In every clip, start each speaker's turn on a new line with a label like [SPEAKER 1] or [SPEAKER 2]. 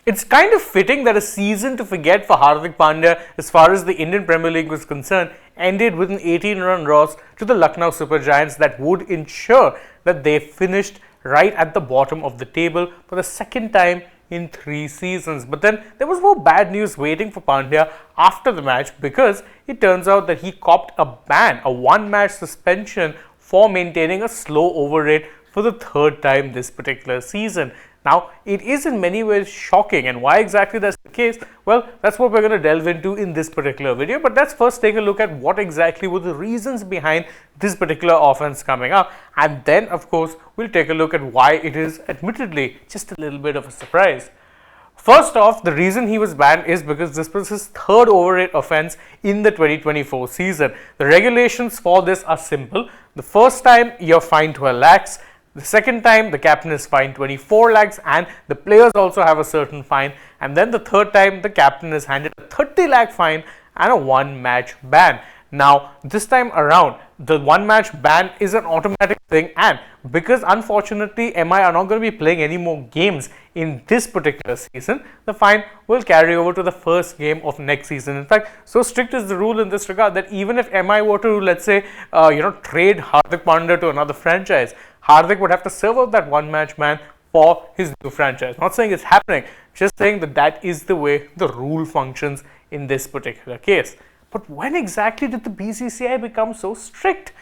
[SPEAKER 1] It's kind of fitting that a season to forget for Hardik Pandya as far as the Indian Premier League was concerned ended with an 18-run loss to the Lucknow Super Giants that would ensure that they finished right at the bottom of the table for the second time in 3 seasons. But then there was more bad news waiting for Pandya after the match, because it turns out that he copped a ban, a 1-match suspension for maintaining a slow over rate for the 3rd time this particular season. Now, it is in many ways shocking, and why exactly that's the case? Well, that's what we're going to delve into in this particular video. But let's first take a look at what exactly were the reasons behind this particular offense coming up, and then of course we'll take a look at why it is admittedly just a little bit of a surprise. First off, the reason he was banned is because this was his 3rd over rate offense in the 2024 season. The regulations for this are simple. The first time you're fined 12 lakhs. The second time, the captain is fined 24 lakhs, and the players also have a certain fine. And then the 3rd time, the captain is handed a 30 lakh fine and a 1-match ban. Now, this time around, the 1-match ban is an automatic thing, and because unfortunately MI are not going to be playing any more games in this particular season, the fine will carry over to the first game of next season. In fact, so strict is the rule in this regard that even if MI were to, let's say, trade Hardik Pandya to another franchise, Hardik would have to serve out that 1-match ban for his new franchise. Not saying it's happening, just saying that that is the way the rule functions in this particular case. But when exactly did the BCCI become so strict?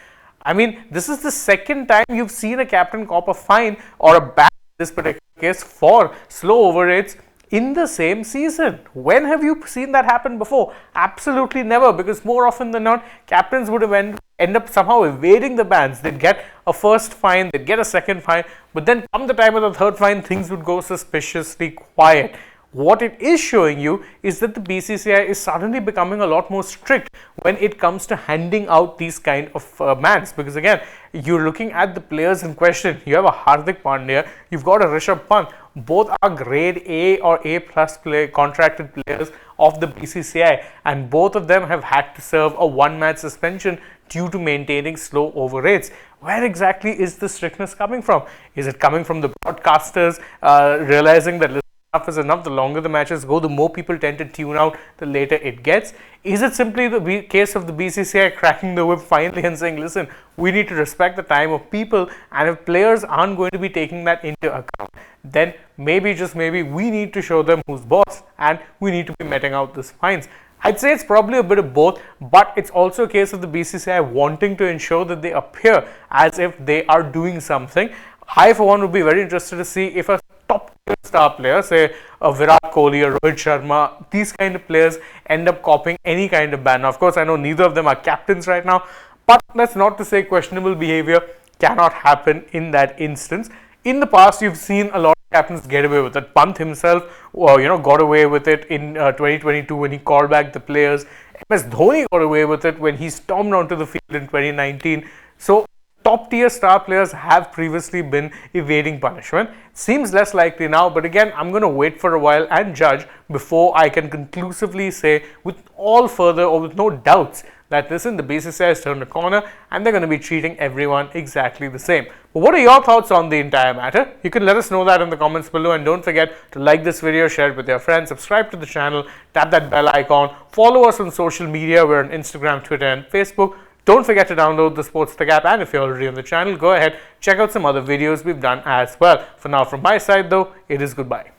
[SPEAKER 1] I mean, this is the 2nd time you've seen a captain cop a fine or a ban in this particular case for slow over rates in the same season. When have you seen that happen before? Absolutely never, because more often than not, captains would have end up somehow evading the bans. They'd get a first fine, they'd get a second fine, but then come the time of the 3rd fine, things would go suspiciously quiet. What it is showing you is that the BCCI is suddenly becoming a lot more strict when it comes to handing out these kind of bans, because again, you're looking at the players in question. You have a Hardik Pandya, you've got a Rishabh Pant. Both are grade A or A+ contracted players of the BCCI, and both of them have had to serve a 1-match suspension due to maintaining slow over rates. Where exactly is the strictness coming from? Is it coming from the broadcasters realizing that enough is enough? The longer the matches go, the more people tend to tune out, the later it gets. Is it simply the case of the BCCI cracking the whip finally and saying, listen, we need to respect the time of people, and if players aren't going to be taking that into account, then maybe, just maybe, we need to show them who's boss, and we need to be meting out these fines. I'd say it's probably a bit of both, but it's also a case of the BCCI wanting to ensure that they appear as if they are doing something. I, for one, would be very interested to see if a top star player, say a Virat Kohli or Rohit Sharma, these kind of players end up copying any kind of ban. Now, of course, I know neither of them are captains right now, but that's not to say questionable behavior cannot happen in that instance. In the past, you've seen a lot of captains get away with it. Pant himself, got away with it in 2022 when he called back the players. MS Dhoni got away with it when he stormed onto the field in 2019. So, top-tier star players have previously been evading punishment. Seems less likely now, but again, I'm going to wait for a while and judge before I can conclusively say with all further or with no doubts that, listen, the BCCI has turned a corner and they're going to be treating everyone exactly the same. But what are your thoughts on the entire matter? You can let us know that in the comments below, and don't forget to like this video, share it with your friends, subscribe to the channel, tap that bell icon, follow us on social media. We're on Instagram, Twitter and Facebook. Don't forget to download the SportsTech app, and if you're already on the channel, go ahead, check out some other videos we've done as well. For now, from my side though, it is goodbye.